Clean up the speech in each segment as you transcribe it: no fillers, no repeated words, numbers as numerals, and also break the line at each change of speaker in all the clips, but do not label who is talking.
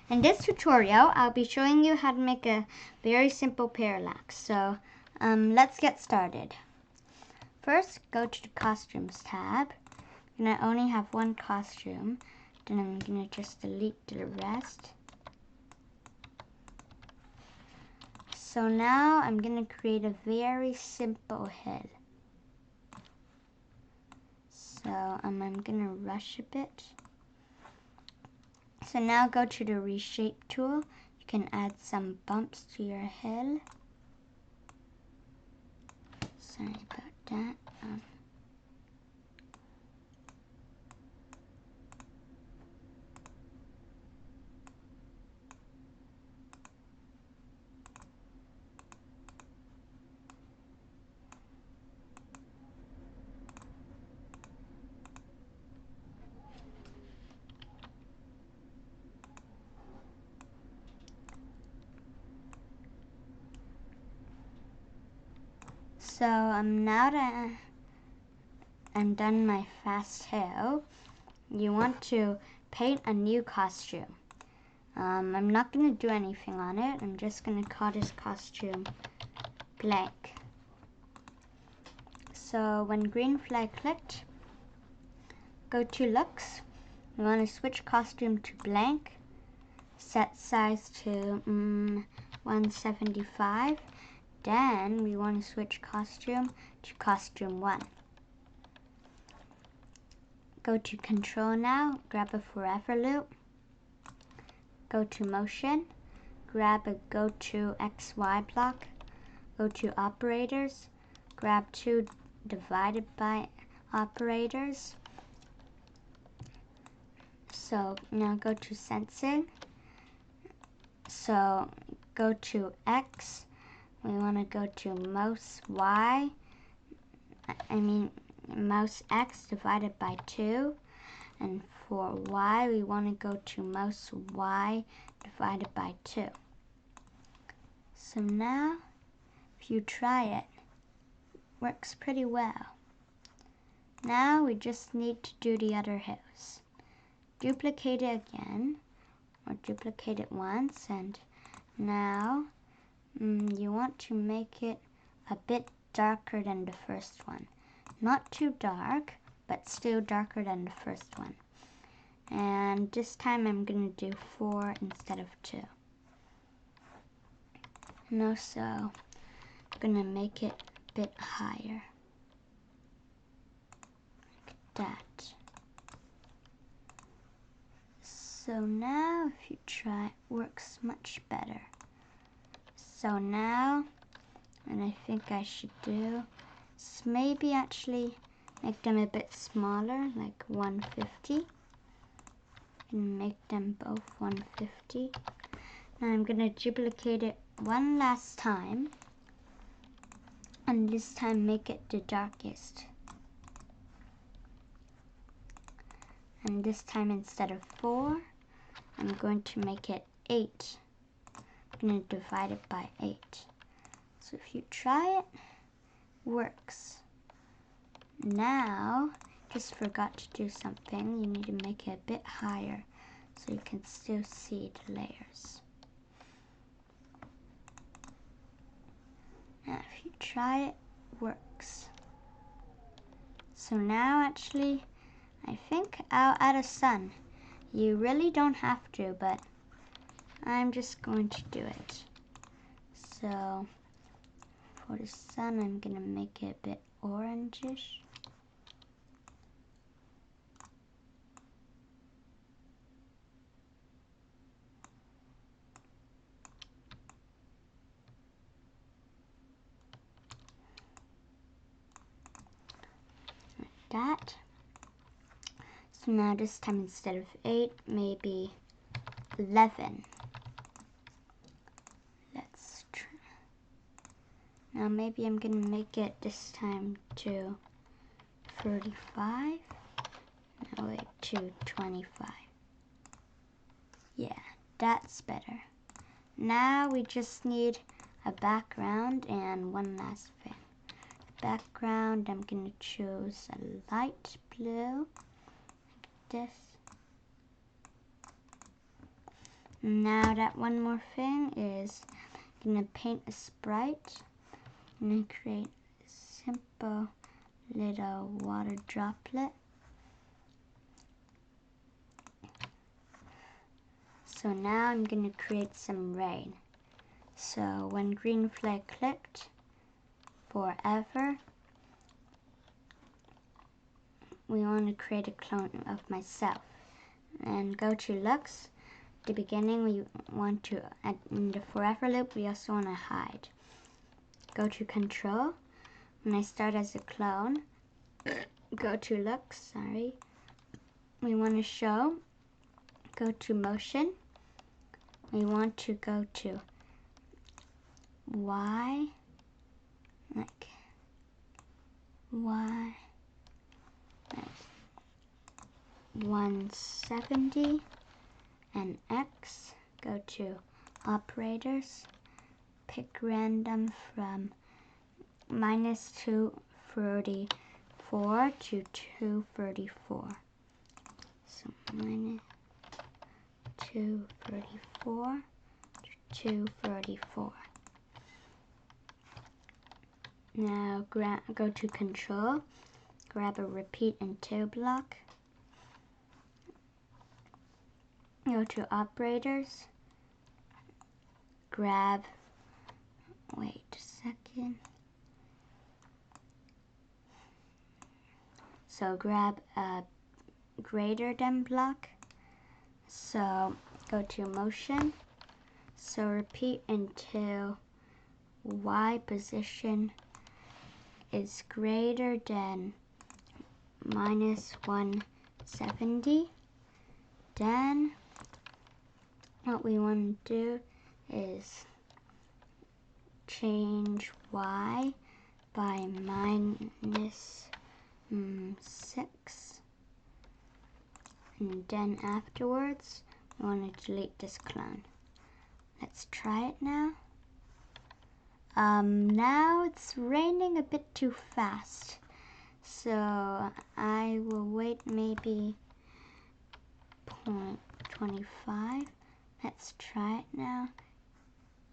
In this tutorial, I'll be showing you how to make a very simple parallax. So let's get started. First, go to the Costumes tab. And I only have one costume. Then I'm going to just delete the rest. So now I'm going to create a very simple head. So I'm going to rush a bit. So now go to the reshape tool. You can add some bumps to your head. Sorry about that. So now that I'm done my fast hair, you want to paint a new costume. I'm not going to do anything on it. I'm just going to call this costume blank. So when green flag clicked, go to looks. You want to switch costume to blank. Set size to 175. Then we want to switch costume to costume 1. Go to control now, grab a forever loop. Go to motion, grab a go to XY block. Go to operators, grab 2 divided by operators. So now go to sensing. So go to X. We want to go to mouse X divided by 2. And for Y, we want to go to mouse Y divided by 2. So now, if you try it, works pretty well. Now we just need to do the other hills. Duplicate it again, or duplicate it once, and now you want to make it a bit darker than the first one. Not too dark, but still darker than the first one. And this time I'm going to do 4 instead of 2. And also, I'm going to make it a bit higher. Like that. So now, if you try, it works much better. So now, what I think I should do is maybe actually make them a bit smaller, like 150. And make them both 150. Now I'm going to duplicate it one last time. And this time make it the darkest. And this time instead of 4, I'm going to make it 8. I'm going to divide it by 8. So if you try it, works. Now, just forgot to do something. You need to make it a bit higher so you can still see the layers. Now, if you try it, works. So now, actually, I think I'll add a sun. You really don't have to, but I'm just going to do it. So, for the sun, I'm going to make it a bit orangish. That. So now this time instead of 8, maybe 11. Let's try. Now maybe I'm going to make it this time to 35. No, wait, to 25. Yeah, that's better. Now we just need a background and one last thing. Background, I'm going to choose a light blue, like this. Now that one more thing is I'm gonna paint a sprite. I'm gonna create a simple little water droplet. So now I'm gonna create some rain. So when green flag clicked, forever, we want to create a clone of myself. And go to looks. At the beginning we want to, in the forever loop, we also want to hide. Go to control. When I start as a clone, go to looks, we want to show. Go to motion. We want to go to Y, like Y, like 170, and X. Go to operators, pick random from -234 to 234. So -234 to 234. Now go to control, grab a repeat until block, go to operators, grab, wait a second, so grab a greater than block, so go to motion, so repeat until Y position is greater than -170. Then what we want to do is change Y by -6, and then afterwards we want to delete this clone. Let's try it now. Now it's raining a bit too fast, so I will wait maybe 0.25. Let's try it now.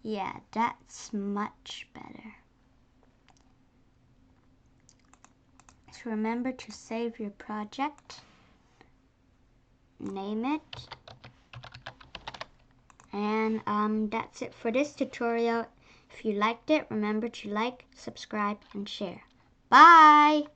Yeah, that's much better. So remember to save your project, name it, and that's it for this tutorial. If you liked it, remember to like, subscribe, and share. Bye!